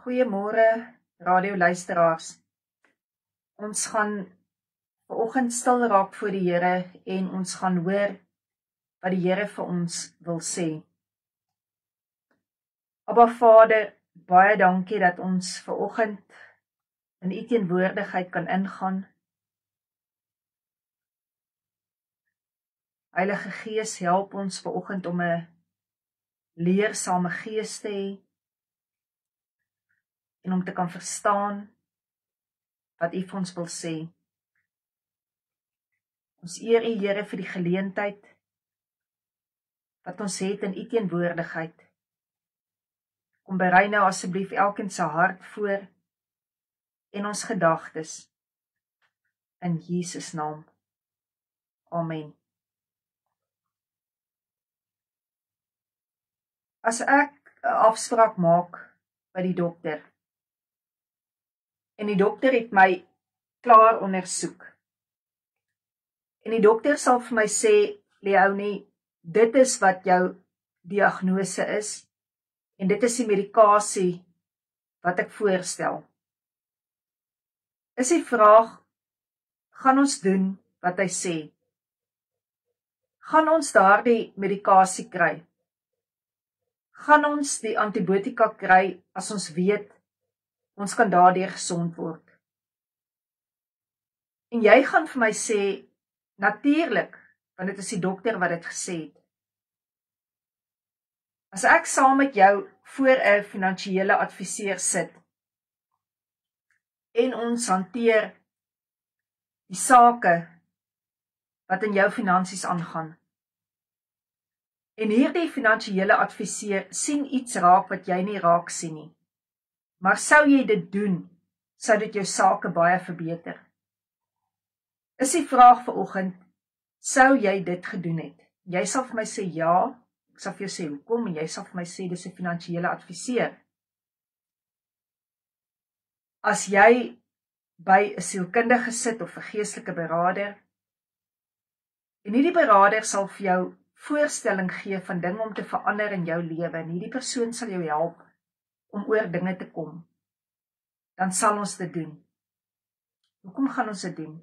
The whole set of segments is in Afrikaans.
Goeiemôre radioluisteraars. Ons gaan vanoggend stil raak voor die Here en ons gaan hoor wat die Here vir ons wil sê. Abba Vader, baie dankie dat ons vanoggend in U teenwoordigheid kan ingaan. Heilige Gees, help ons vanoggend om 'n leersame gees te hê en om te kan verstaan wat U vir ons wil sê. Ons eer U, Here, vir die geleentheid wat ons het in U teenwoordigheid. Kom berei nou asseblief elkeen se hart voor en ons gedagtes. In Jesus naam. Amen. As ek 'n afspraak maak by die dokter en die dokter het my klaar ondersoek en die dokter sal vir my sê, Leonie, dit is wat jou diagnose is en dit is die medikasie wat ek voorstel. Is die vraag, gaan ons doen wat hy sê? Gaan ons daardie medikasie kry? Gaan ons die antibiotika kry as ons weet, ons kan daardeur gesond word? En jy gaan vir my sê, natuurlik, want dit is die dokter wat dit gesê het. As ek saam met jou voor 'n finansiële adviseur sit en ons hanteer die sake wat in jou finansies aangaan, en hierdie finansiële adviseur sien iets raak wat jy nie raak sien nie, maar sou jy dit doen, sou dit jou sake baie verbeter. Is die vraag vanoggend, sou jy dit gedoen het? Jy sal vir my sê ja, ek sal vir jou sê hoekom, en jy sal vir my sê dis 'n finansiële adviseur. As jy by 'n sielkundige sit of 'n geestelike beraader, en hierdie beraader sal vir jou voorstelling gee van dinge om te verander in jou lewe, en hierdie persoon sal jou help om oor dinge te kom, dan sal ons dit doen. Hoekom gaan ons dit doen?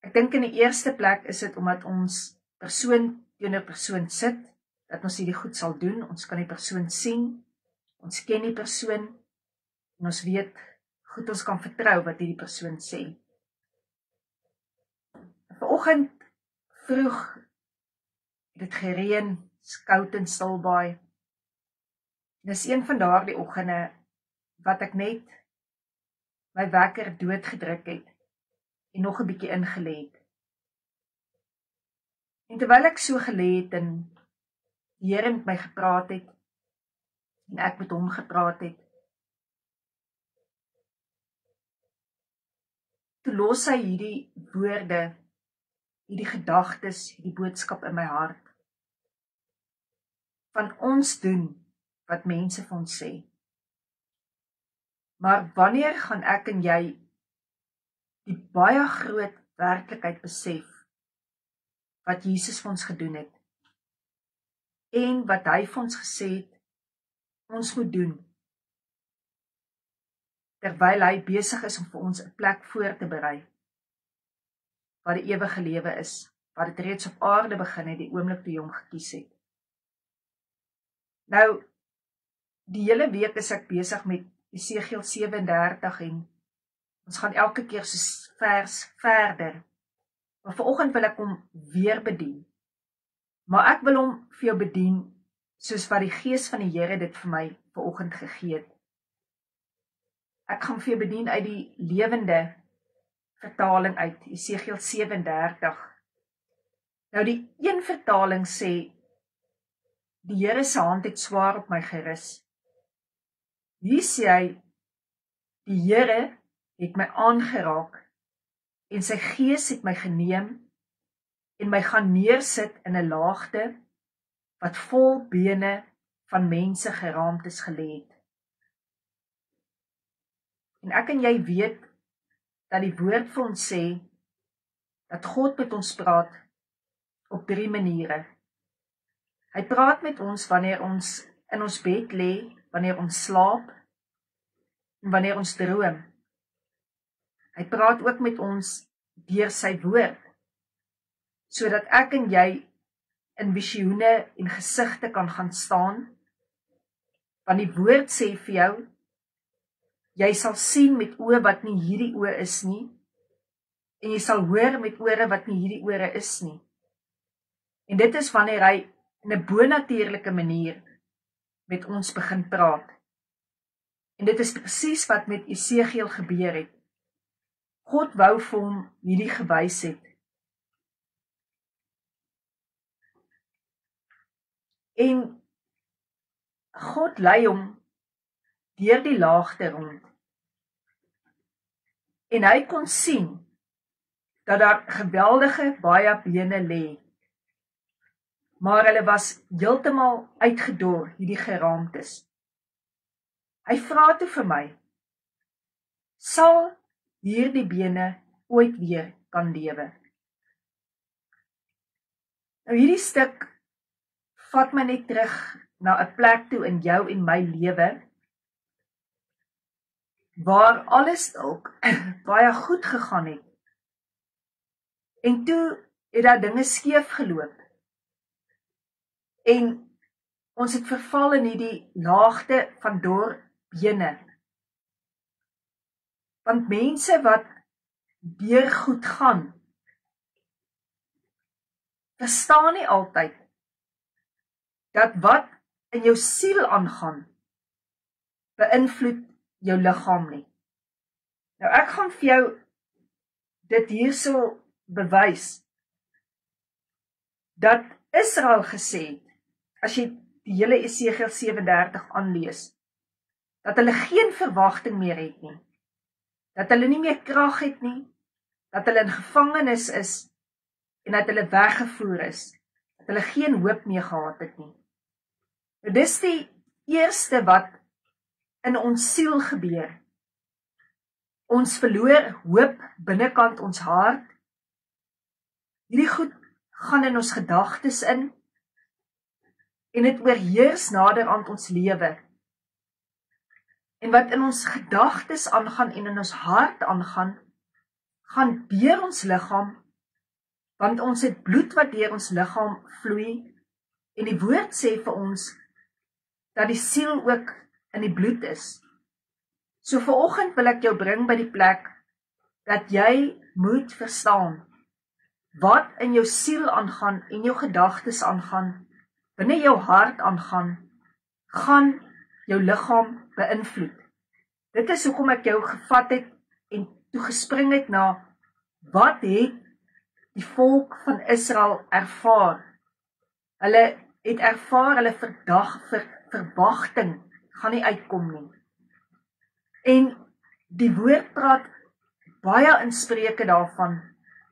Ek dink in die eerste plek is dit omdat ons persoon teenoor persoon sit, dat ons hierdie goed sal doen, ons kan die persoon sien, ons ken die persoon, en ons weet goed ons kan vertrou wat hierdie persoon sê. Vanoggend vroeg het dit gereën, koud en stil baie. Dis een van daardie oggende wat ek net my wekker doodgedruk het en nog 'n bietjie ingelê het. En terwyl ek so gelê het en die Here met my gepraat het en ek met hom gepraat het, toe los hy hierdie woorde, hierdie gedagtes, hierdie boodskap in my hart. Van ons doen wat mense vir ons sê. Maar wanneer gaan ek en jy die baie groot werklikheid besef wat Jesus vir ons gedoen het en wat hy vir ons gesê het ons moet doen, terwyl hy besig is om vir ons 'n plek voor te berei waar die ewige lewe is, waar dit reeds op aarde begin het die oomblik toe hy hom gekies het. Nou, die hele week is ek besig met Esegiel 37 en ons gaan elke keer so vers verder. Maar vanoggend wil ek hom weer bedien. Maar ek wil hom vir jou bedien soos wat die Gees van die Here dit vir my vanoggend gegee het. Ek gaan vir jou bedien uit die lewende vertaling uit Esegiel 37. Nou die een vertaling sê, die Here se hand het swaar op my gerus. Hier sê hy, die Here het my aangeraak en sy Gees het my geneem en my gaan neersit in 'n laagte wat vol bene van mense geraamtes gelê het. En ek en jy weet dat die woord vir ons sê dat God met ons praat op 3 maniere. Hy praat met ons wanneer ons in ons bed lê, wanneer ons slaap, en wanneer ons droom. Hy praat ook met ons deur sy woord, sodat ek en jy in visioene en gesigte kan gaan staan, want die woord sê vir jou, jy sal sien met oë wat nie hierdie oë is nie, en jy sal hoor met ore wat nie hierdie ore is nie. En dit is wanneer hy in 'n bonatuurlike manier met ons begin praat. En dit is presies wat met Esegiel gebeur het. God wou vir hom hierdie gewys het. En God lei hom deur die laagte rond. En hy kon sien dat daar geweldige baie bene lê. Maar hulle was heeltemal uitgedor, hierdie geraamtes. Hy vra toe vir my, sal hierdie bene ooit weer kan lewe? Nou hierdie stuk vat my net terug na 'n plek toe in jou en my lewe, waar alles dalk baie goed gegaan het. En toe het daar dinge skeef geloop. En ons het verval in hierdie laagte van dor bene. Want mense wat deur goed gaan, verstaan nie altyd dat wat in jou siel aangaan, beïnvloed jou liggaam nie. Nou ek gaan vir jou dit hierso bewys, dat Israel gesê het, as jy die hele Esegiel 37 aanlees, dat hulle geen verwagting meer het nie, dat hulle nie meer krag het nie, dat hulle in gevangenis is, en dat hulle weggevoer is, dat hulle geen hoop meer gehad het nie. Nou, dis die eerste wat in ons siel gebeur. Ons verloor hoop binnekant ons hart. Hierdie goed gaan in ons gedagtes in, en dit oorheers naderhand ons lewe. En wat in ons gedagtes aangaan en in ons hart aangaan, gaan deur ons liggaam, want ons het bloed wat deur ons liggaam vloei, en die woord sê vir ons, dat die siel ook in die bloed is. So vanoggend wil ek jou bring by die plek, dat jy moet verstaan, wat in jou siel aangaan, en jou gedagtes aangaan, binne jou hart aangaan, gaan jou liggaam beïnvloed. Dit is hoekom ek jou gevat het, en toe gespring het na, wat het die volk van Israel ervaar? Hulle het ervaar, hulle verwagting gaan nie uitkom nie. En die woord praat baie in Spreuke daarvan,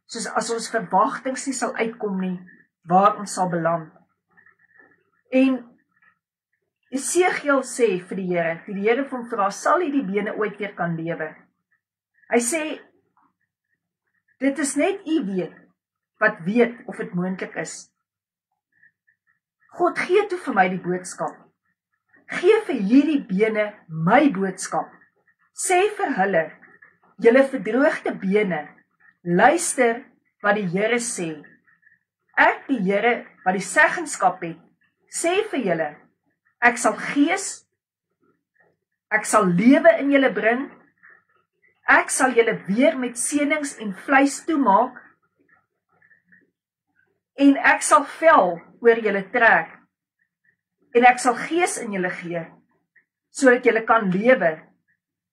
soos as ons verwagtings nie sal uitkom nie, waar ons sal beland. En Esegiel sê vir die Here vir hom vra, sal hy die bene ooit weer kan lewe? Hy sê, dit is net u wat weet of dit moontlik is. God gee toe vir my die boodskap. Gee vir hierdie bene my boodskap. Sê vir hulle, julle verdroogde bene, luister wat die Here sê. Ek die Here wat die seggenskap het, sê vir julle, ek sal gees, ek sal lewe in julle bring, ek sal julle weer met senings en vleis toemaak, en ek sal vel oor julle trek, en ek sal gees in julle gee, sodat julle kan lewe.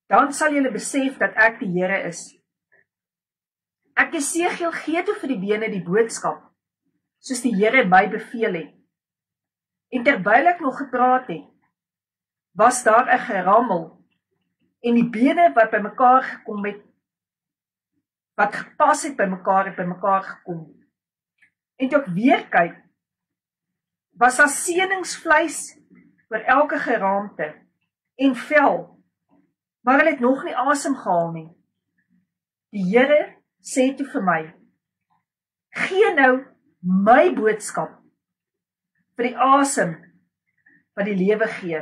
Dan sal julle besef dat ek die Here is. Ek Esegiel gee toe vir die bene die boodskap, soos die Here my beveel het. En terwyl ek nog gepraat het, was daar 'n gerammel, en die bene wat by mekaar gekom het, wat gepas het by mekaar gekom. En toe ek weer kyk, was daar seningsvleis oor elke geraamte, en vel, maar hulle het nog nie asem gehaal nie. Die Here sê toe vir my, gee nou my boodskap vir die asem wat die lewe gee.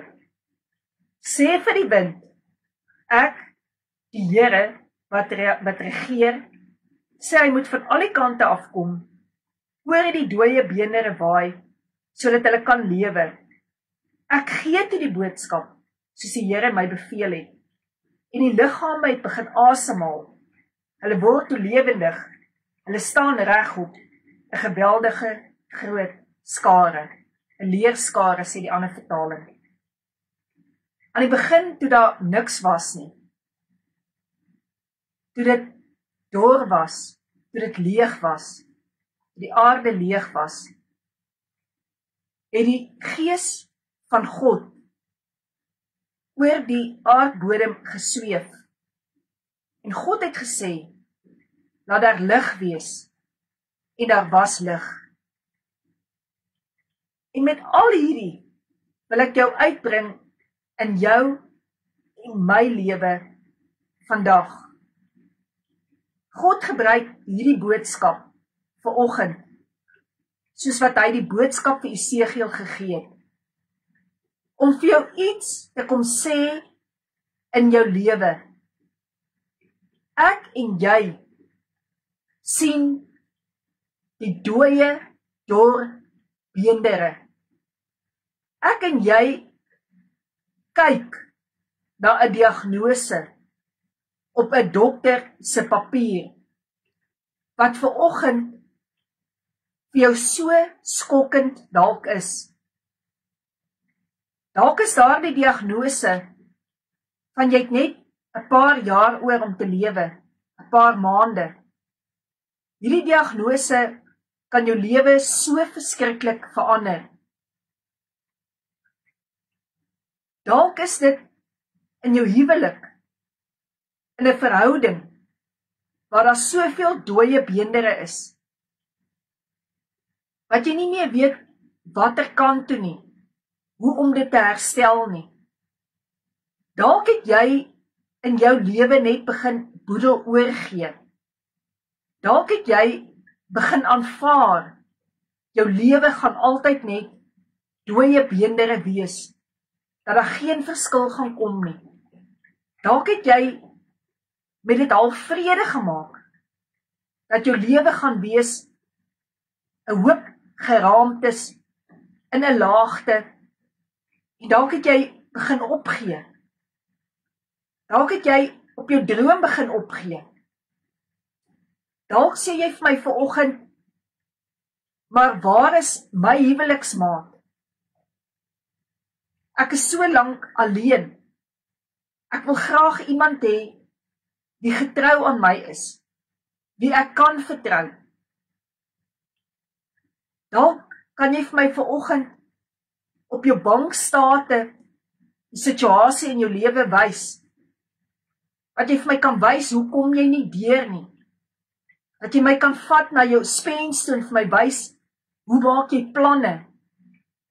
Sê vir die wind, ek, die Here, wat regeer, sê hy moet van al die kante afkom, oor die dooie beenderre waai, sodat hulle kan lewe. Ek gee toe die boodskap, soos die Here my beveel het, en die liggame het begin asemhaal. Hulle word toe lewendig, hulle staan regop, 'n geweldige groot skare, 'n leerskare, sê die ander vertaling. Aan die begin, toe daar niks was nie, toe dit dor was, toe dit leeg was, toe die aarde leeg was, het die Gees van God oor die aardbodem gesweef. En God het gesê, laat daar lig wees, en daar was lig. En met al hierdie wil ek jou uitbring in jou en my lewe vandag. God gebruik hierdie boodskap vanoggend, soos wat hy die boodskap vir Esegiel gegee het, om vir jou iets te kom sê in jou lewe. Ek en jy sien die dooie, dor beenderre. Ek en jy kyk na 'n diagnose op 'n dokter se papier, wat vanoggend vir jou so skokkend dalk is. Dalk is daar die diagnose van jy het net 'n paar jaar oor om te lewe, 'n paar maande. Hierdie diagnose kan jou lewe so verskriklik verander. Dalk is dit in jou huwelik, in 'n verhouding, waar daar soveel dooie beenderre is, wat jy nie meer weet watter kant toe nie, hoe om dit te herstel nie. Dalk het jy in jou lewe net begin boedel oorgee. Dalk het jy begin aanvaar, jou lewe gaan altyd net dooie beenderre wees, dat daar geen verskil gaan kom nie. Dalk het jy met dit al vrede gemaak, dat jou lewe gaan wees 'n hoop geraamtes in 'n laagte, en dalk het jy begin opgee. Dalk het jy op jou droom begin opgee. Dalk sê jy vir my vanoggend, maar waar is my huweliksmaat? Ek is so lank alleen. Ek wil graag iemand hê die getrou aan my is, wie ek kan vertrou. Dalk kan jy vir my vanoggend op jou bankstate die situasie in jou lewe wys, wat jy vir my kan wys, hoe kom jy nie deur nie. Dat jy my kan vat na jou spens toe en vir my wys, hoe maak jy planne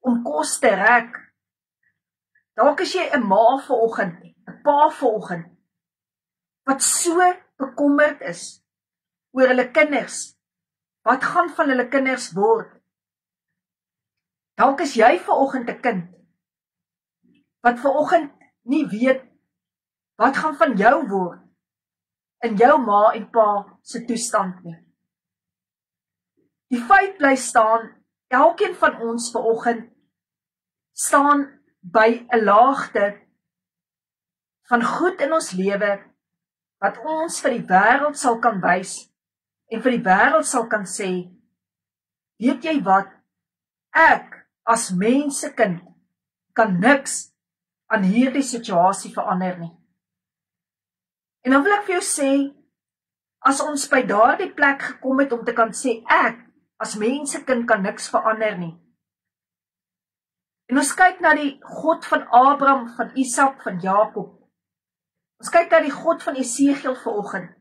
om kos te rek. Dalk is jy 'n ma vanoggend, 'n pa vanoggend, wat so bekommerd is oor hulle kinders. Wat gaan van hulle kinders word? Dalk is jy vanoggend 'n kind, wat vanoggend nie weet, wat gaan van jou word, in jou ma en pa se toestand nie. Die feit bly staan, elkeen van ons vanoggend staan by 'n laagte van goed in ons lewe, wat ons vir die wêreld sal kan wys, en vir die wêreld sal kan sê, weet jy wat, ek as mensekind kan niks aan hierdie situasie verander nie. En dan wil ek vir jou sê, as ons by daardie plek gekom het om te kan sê, ek as mensekind kan niks verander nie. En ons kyk na die God van Abraham, van Isak, van Jakob. Ons kyk na die God van Esegiel vanoggend.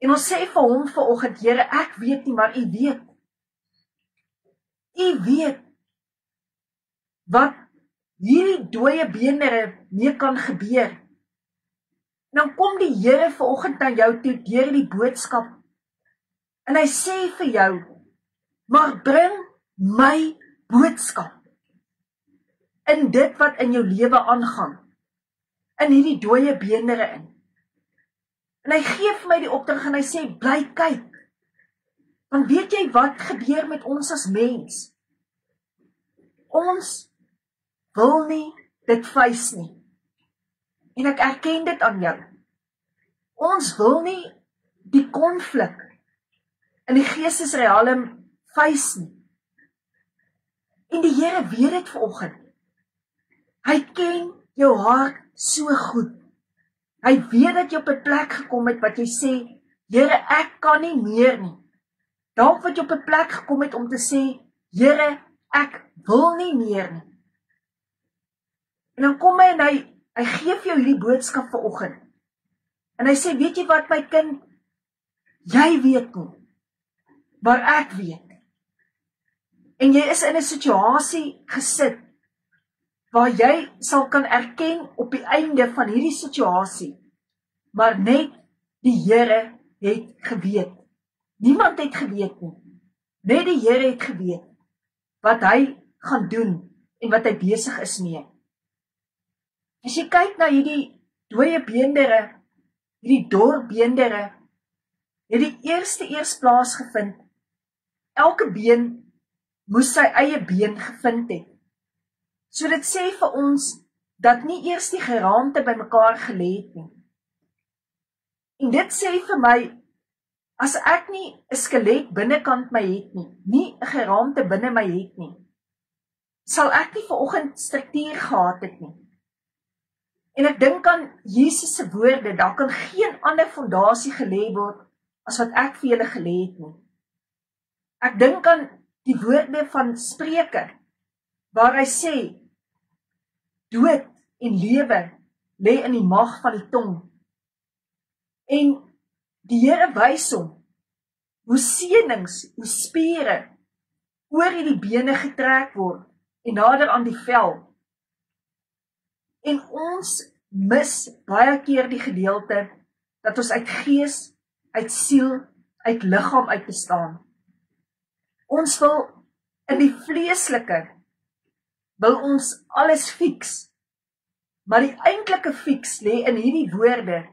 En ons sê vir hom vanoggend, Here, ek weet nie, maar U weet. U weet wat hierdie dooie beenderre mee kan gebeur. En dan kom die Here vanoggend aan jou toe deur die boodskap. En hy sê vir jou, maar bring my boodskap in dit wat in jou lewe aangaan. in hierdie dooie beendere in. En hy gee vir my die opdrag en hy sê, bly kyk. Want weet jy wat gebeur met ons as mens? Ons wil nie dit face nie. En ek erken dit aan jou. Ons wil nie die konflik in die geestesrealm face nie. En die Here weet dit vanoggend. Hy ken jou hart so goed. Hy weet dat jy op 'n plek gekom het wat jy sê, Here, ek kan nie meer nie. Dalk wat jy op 'n plek gekom het om te sê, Here, ek wil nie meer nie. En dan kom hy en hy gee vir jou hierdie boodskap vanoggend. En hy sê, weet jy wat my kind, jy weet nie, maar ek weet. En jy is in 'n situasie gesit, waar jy sal kan erken op die einde van hierdie situasie, maar net die Here het geweet. Niemand het geweet nie. Net die Here het geweet wat hy gaan doen en wat hy besig is mee. As jy kyk na hierdie dooie beendere, hierdie dor beendere, het die eers plaasgevind. Elke been moes sy eie been gevind het. So dit sê vir ons dat nie eers die geraamte by mekaar gelê het nie. En dit sê vir my, as ek nie 'n skelet binnekant my het nie 'n geraamte binne my het nie, sal ek nie vanoggend struktuur gehad het nie. En ek dink aan Jesus se woorde, daar kan geen ander fondasie gelê word as wat ek vir julle gelê het nie. Ek dink aan die woorde van Spreuke, waar hy sê, dood en lewe lê in die mag van die tong. En die Here wys hom, hoe senings, hoe spiere oor hierdie bene getrek word, en nader aan die vel. En ons mis baie keer die gedeelte, dat ons uit gees, uit siel, uit liggaam uit bestaan. Ons wil in die vleeslike, wil ons alles fix, maar die eintlike fix lê in hierdie woorde,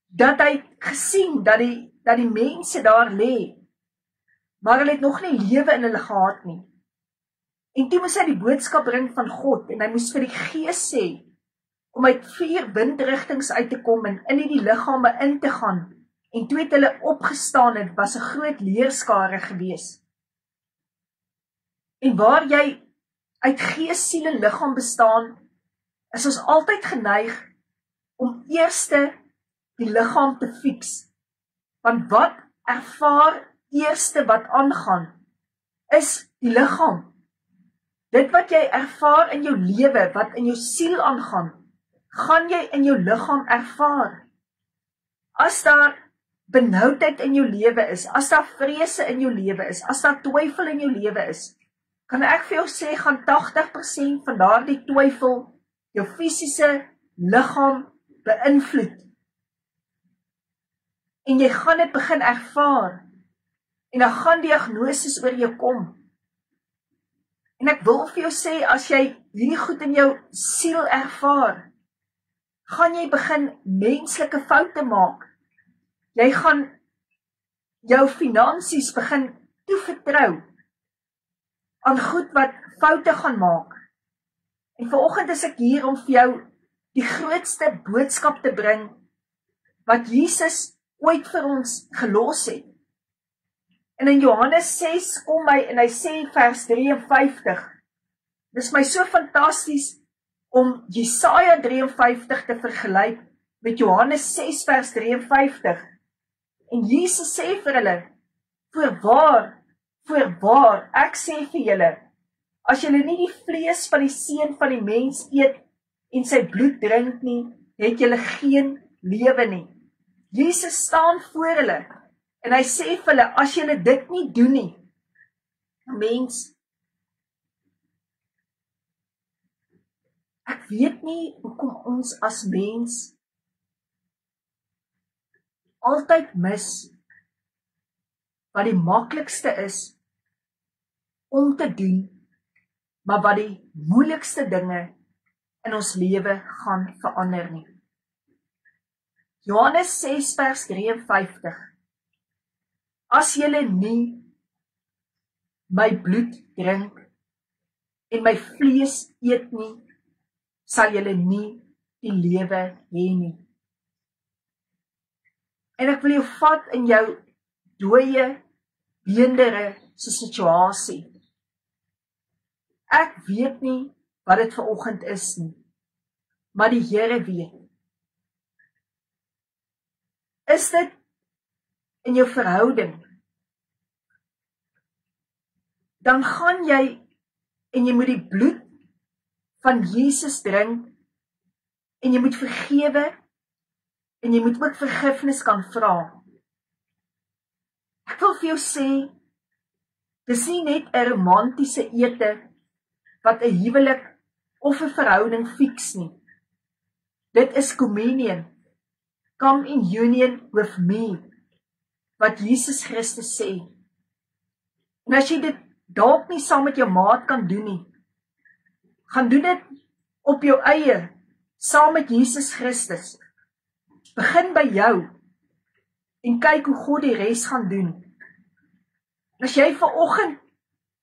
dat hy gesien, dat die mense daar lê, maar hulle het nog nie lewe in hulle gehad nie. En toe moes hy die boodskap bring van God, en hy moes vir die gees sê, om uit 4 windrigtings uit te kom, en in die liggame in te gaan, en toe het hulle opgestaan, en was 'n groot leerskare gewees. En waar jy uit gees, siel en liggaam bestaan, is ons altyd geneig om eerste die liggaam te fix. Want wat ervaar eerste wat aangaan, is die liggaam. Dit wat jy ervaar in jou lewe, wat in jou siel aangaan, gaan jy in jou liggaam ervaar. As daar benoudheid in jou lewe is, as daar vrese in jou lewe is, as daar twyfel in jou lewe is, kan ek vir jou sê, gaan 80% van daardie twyfel jou fisiese liggaam beïnvloed. En jy gaan dit begin ervaar, en dan gaan diagnoses oor jou kom. En ek wil vir jou sê, as jy hierdie goed in jou siel ervaar, gaan jy begin menslike foute maak. Jy gaan jou finansies begin toevertrou aan goed wat foute gaan maak. En vanoggend is ek hier om vir jou die grootste boodskap te bring, wat Jesus ooit vir ons gelos het. En in Johannes 6 kom hy en hy sê vers 53, dis my so fantasties om Jesaja 53 te vergelyk met Johannes 6 vers 53. En Jesus sê vir hulle, voorwaar, ek sê vir julle, as julle nie die vlees van die seun van die mens eet en sy bloed drink nie, het julle geen lewe nie. Jesus staan voor hulle en hy sê vir hulle, as julle dit nie doen nie, mens, ek weet nie hoekom ons as mens altyd mis wat die maklikste is om te doen, maar wat die moeilikste dinge in ons lewe gaan verander nie. Johannes 6 vers 53. As julle nie my bloed drink en my vlees eet nie, sal julle nie die lewe hê nie. En ek wil jou vat in jou dooie, beendere se situasie. Ek weet nie wat dit vanoggend is nie, maar die Here weet. Is dit in jou verhouding? Dan gaan jy en jy moet die bloed van Jesus drink en jy moet vergewe en jy moet ook vergifnis kan vra. Ek wil vir jou sê, dis nie net 'n romantiese ete wat 'n huwelik of 'n verhouding fiks nie. Dit is communion. Come in union with me, wat Jesus Christus sê. En as jy dit dalk nie saam met jou maat kan doen nie, gaan doen dit op jou eie, saam met Jesus Christus. Begin by jou en kyk hoe God die res gaan doen. As jy vanoggend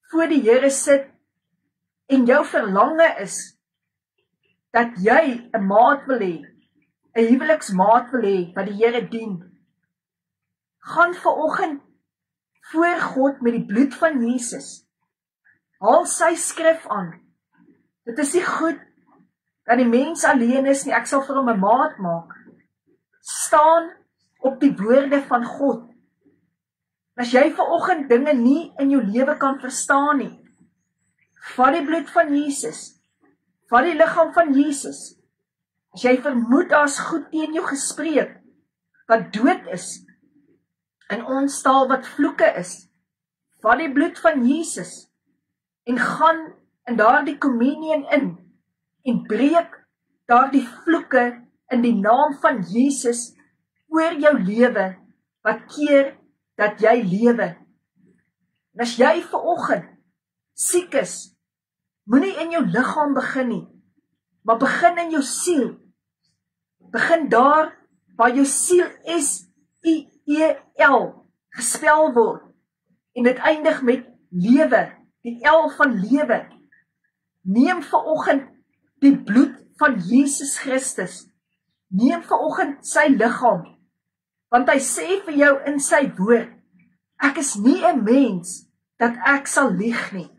voor die Here sit en jou verlange is dat jy 'n maat wil hê, 'n huweliksmaat wil hê wat die Here dien, gaan vanoggend voor God met die bloed van Jesus. Haal sy skrif aan. Dit is nie goed dat die mens alleen is nie, ek sal vir hom 'n maat maak. Staan op die woorde van God. As jy vanoggend dinge nie in jou lewe kan verstaan nie, vat die bloed van Jesus, vat die liggaam van Jesus. As jy vermoed daar's goed teen jou gespreek, wat dood is, in ons taal wat vloeke is, vat die bloed van Jesus, en gaan in daardie communion in, en breek daardie vloeke in die naam van Jesus, oor jou lewe, wat keer dat jy lewe. En as jy vanoggend siek is, moenie in jou liggaam begin nie, maar begin in jou siel. Begin daar waar jou siel S-I-E-L gespel word, en dit eindig met lewe, die L van lewe. Neem vanoggend die bloed van Jesus Christus. Neem vanoggend sy liggaam, want hy sê vir jou in sy woord, ek is nie 'n mens dat ek sal lieg nie.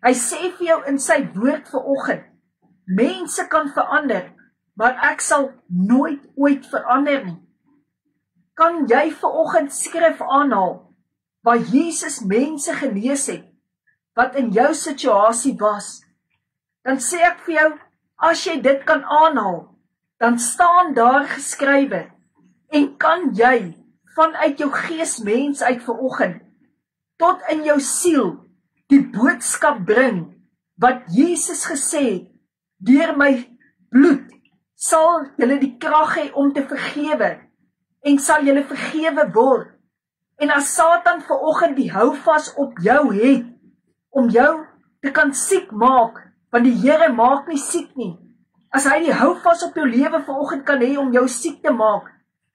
Hy sê vir jou in sy woord vanoggend, mense kan verander, maar ek sal nooit ooit verander nie. Kan jy vanoggend skrif aanhaal, waar Jesus mense genees het, wat in jou situasie was? Dan sê ek vir jou, as jy dit kan aanhaal, dan staan daar geskrywe, en kan jy vanuit jou geesmens uit vanoggend, tot in jou siel, die boodskap bring, wat Jesus gesê het, deur my bloed, sal julle die krag hê om te vergewe, en sal julle vergewe word. En as Satan vanoggend die houvas op jou het, om jou te kan siek maak, want die Here maak nie siek nie. As hy die houvas op jou lewe vanoggend kan hê om jou siek te maak,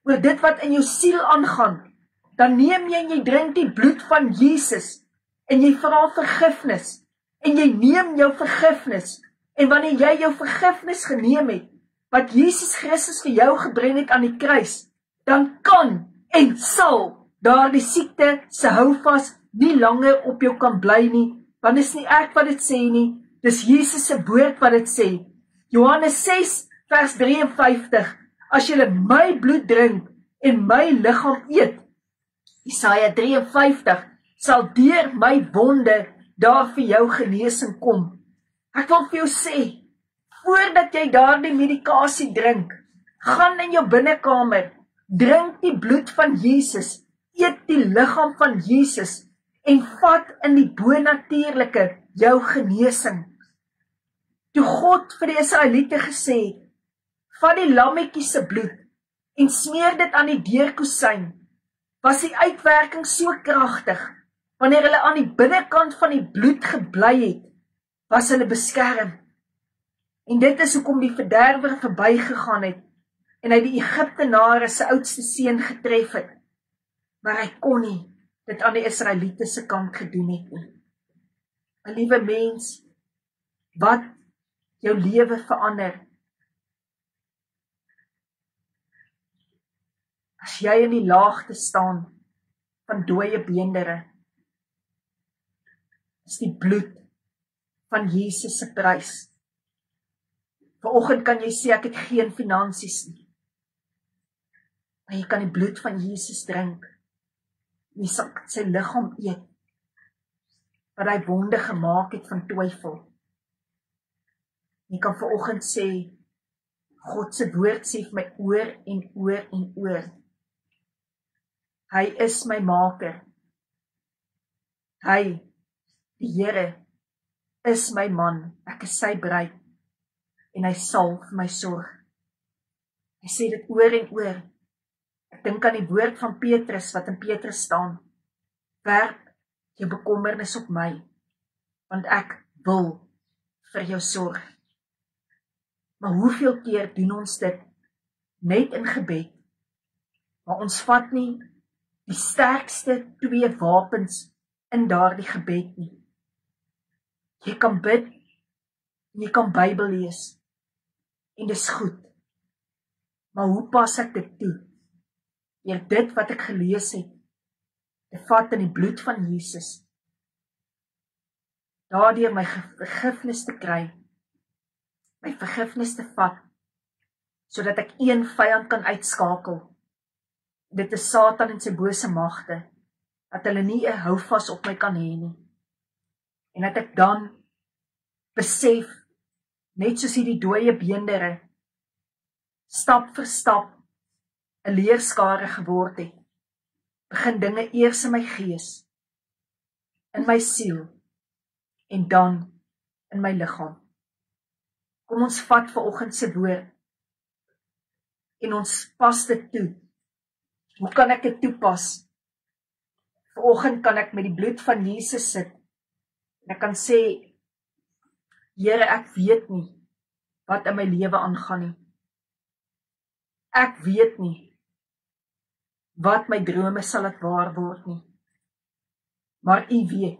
oor dit wat in jou siel aangaan, dan neem jy en jy drink die bloed van Jesus, en jy vra vergifnis, en jy neem jou vergifnis, en wanneer jy jou vergifnis geneem het, wat Jesus Christus vir jou gebring het aan die kruis, dan kan en sal daar die siekte se houvas nie langer op jou kan bly nie, want dis nie ek wat dit sê nie, dis Jesus se woord wat dit sê. Johannes 6 vers 53, as julle my bloed drink en my liggaam eet, Jesaja 53, sal deur my wonde daar vir jou genesing kom. Ek wil vir jou sê, voordat jy daardie medikasie drink, gaan in jou binnekamer, drink die bloed van Jesus, eet die liggaam van Jesus, en vat in die bonatuurlike jou genesing. Toe God vir die Israeliete gesê het, vat die lammetjie se bloed, en smeer dit aan die deurkusyn, was die uitwerking so kragtig, wanneer hulle aan die binnekant van die bloed gebly het, was hulle beskerm. En dit is hoekom die verderwer verbygegaan het en hy die Egiptenare se oudste seun getref het. Maar hy kon nie dit aan die Israeliete se kant gedoen het nie. 'n Liewe mens, wat jou lewe verander, as jy in die laagte staan van dooie beendere, is die bloed van Jesus se prys. Vanoggend kan jy sê, ek het geen finansies nie. Maar jy kan die bloed van Jesus drink. Jy sal sy liggaam eet, wat hy wonde gemaak het van twyfel. Jy kan vanoggend sê, God se woord sê vir my oor en oor en oor. Hy is my maker. Hy, die Here, is my man. Ek is sy bruid. En hy sal vir my sorg. Hy sê dit oor en oor. Ek dink aan die woord van Petrus, wat in Petrus staan. Werp jou bekommernis op my, want ek wil vir jou sorg. Maar hoeveel keer doen ons dit net in gebed, maar ons vat nie die sterkste 2 wapens in daardie gebed nie. Jy kan bid, en jy kan Bybel lees, en dis goed. Maar hoe pas ek dit toe? Deur dit wat ek gelees het, te vat in die bloed van Jesus. Daardeur my vergifnis te kry, my vergifnis te vat, sodat ek een vyand kan uitskakel. Dit is Satan en sy bose magte, dat hulle nie 'n houvas op my kan hê nie. En dat ek dan besef, net soos hierdie dooie beendere, stap vir stap 'n leerskare geword het, begin dinge eers in my gees, in my siel, en dan in my liggaam. Kom ons vat vanoggend se woord, en ons pas dit toe. Hoe kan ek dit toepas? Vanoggend kan ek met die bloed van Jesus sit, en ek kan sê, Here, ek weet nie wat in my lewe aangaan nie. Ek weet nie wat my drome sal laat waar word nie. Maar U weet.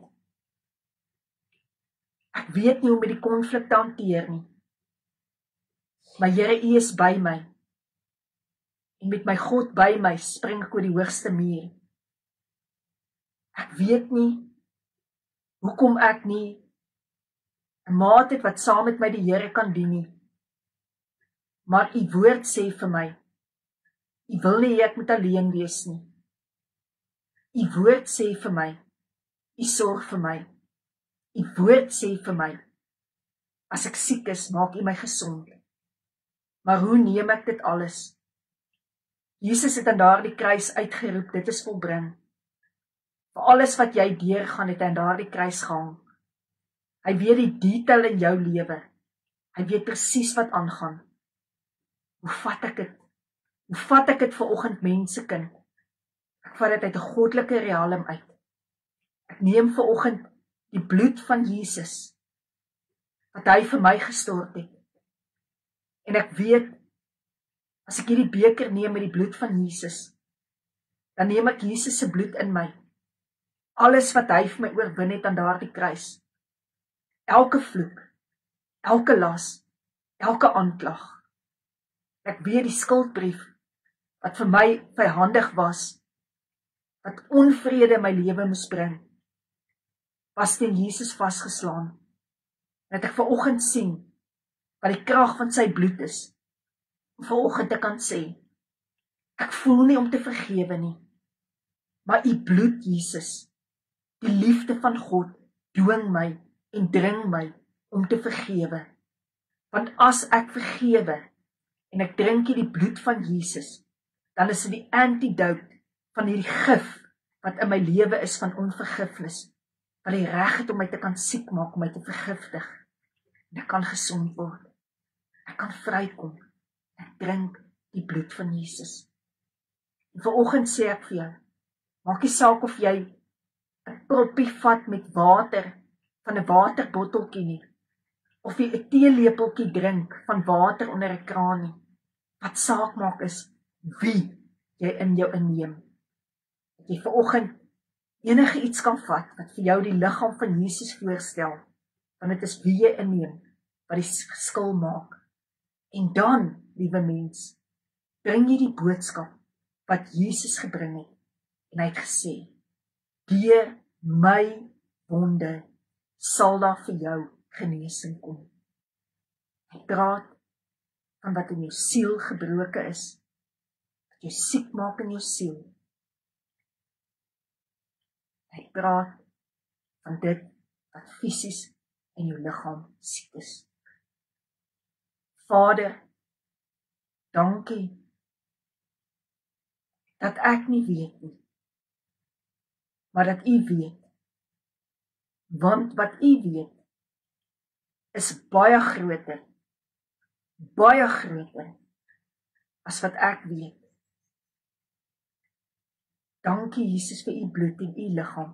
Ek weet nie hoe met die konflik te hanteer nie. Maar Here, U is by my. En met my God by my spring ek oor die hoogste muur. Ek weet nie hoekom ek nie 'n maat het wat saam met my die Here kan dien nie. Maar U woord sê vir my, U wil nie ek moet alleen wees nie. U woord sê vir my, U sorg vir my. U woord sê vir my, as ek siek is, maak U my gesond. Maar hoe neem ek dit alles? Jesus het aan daardie kruis uitgeroep, dit is volbring. Vir alles wat jy deurgaan, het hy aan daardie kruis gehang. Hy weet die detail in jou lewe. Hy weet presies wat aangaan. Hoe vat ek dit? Hoe vat ek dit vanoggend, mensekind? Ek vat dit uit 'n goddelike riem uit. Ek neem vanoggend die bloed van Jesus, wat hy vir my gestort het. En ek weet, as ek hierdie beker neem met die bloed van Jesus, dan neem ek Jesus se bloed in my. Alles wat hy vir my oorwin het aan daardie kruis. Elke vloek, elke las, elke aanklag. Ek weet die skuldbrief, wat vir my vyhandig was, wat onvrede in my lewe moes bring, was teen Jesus vasgeslaan. Dat ek vanoggend sien, wat die krag van sy bloed is, om vanoggend te kan sê, ek voel nie om te vergewe nie, maar U bloed, Jesus, die liefde van God, dwing my en dring my om te vergewe. Want as ek vergewe, en ek drink die bloed van Jesus, dan is dit die antidote van hierdie gif, wat in my lewe is van onvergifnis, wat die reg het om my te kan siek maak, om my te vergiftig, en ek kan gesond word, ek kan vrykom, ek drink die bloed van Jesus. En vanoggend sê ek vir jou, maak nie saak of jy 'n proppie vat met water, van 'n waterbotteltjie nie, of jy 'n teelepeltjie drink van water onder 'n kraan nie. Wat saak maak is wie jy in jou inneem. Dat jy vanoggend enige iets kan vat wat vir jou die liggaam van Jesus voorstel, want dit is wie jy inneem wat die verskil maak. En dan, liewe mens, bring jy die boodskap wat Jesus gebring het. En hy het gesê, deur my wonde sal daar vir jou genesing kom. Hy praat van wat in jou siel gebroke is, wat jou siek maak in jou siel. Hy praat van dit wat fisies in jou liggaam siek is. Vader, dankie dat ek nie weet nie, maar dat U weet. Want wat U weet is baie groter as wat ek weet. Dankie Jesus vir U bloed en U liggaam.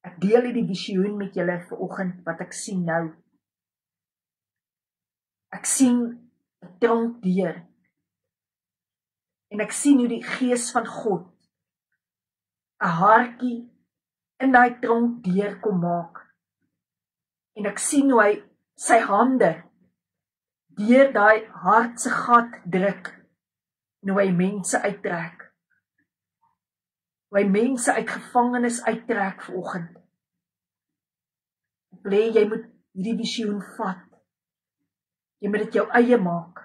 Ek deel hierdie visioen met julle vanoggend wat ek sien nou. Ek sien 'n tronkdeur. En ek sien hoe die Gees van God 'n hartjie in daai tronkdeur kom maak. En ek sien hoe hy sy hande deur daai hart se gat druk en hoe hy mense uittrek. Hoe hy mense uit gevangenis uittrek vanoggend. Ek wil hê jy moet hierdie visioen vat. Jy moet dit jou eie maak.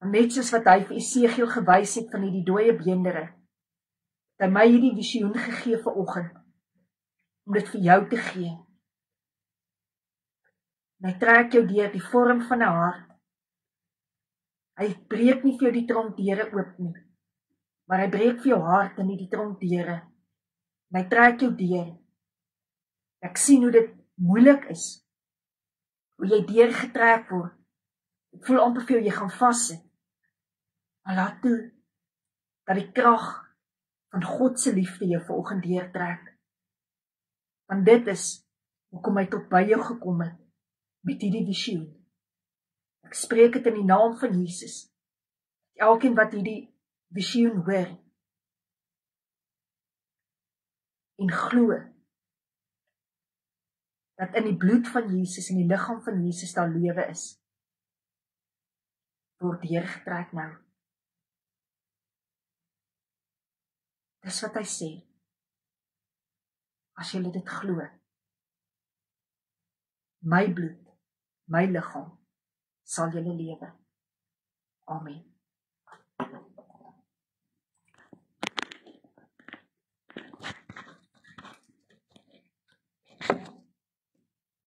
En net soos wat hy vir Esegiel gewys het van hierdie dooie beendere, het hy my hierdie visioen gegee vanoggend om dit vir jou te gee. En hy trek jou deur die vorm van 'n hart. Hy breek nie vir jou die tronkdeure oop nie, maar hy breek vir jou hart in die tronkdeure. En hy trek jou deur. Ek sien hoe dit moeilik is, hoe jy deurgetrek word. Ek voel amper vir jou, jy gaan vassit. Maar laat toe dat die krag van God se liefde jou vanoggend deurtrek. Want dit is hoekom hy tot by jou gekom het met hierdie visioen. Ek spreek dit in die naam van Jesus. Elkeen wat hierdie visioen hoor en glo dat in die bloed van Jesus en die liggaam van Jesus daar lewe is, word deurgetrek nou. Dis wat hy sê. As julle dit glo, my bloed, my liggaam, sal julle lewe. Amen.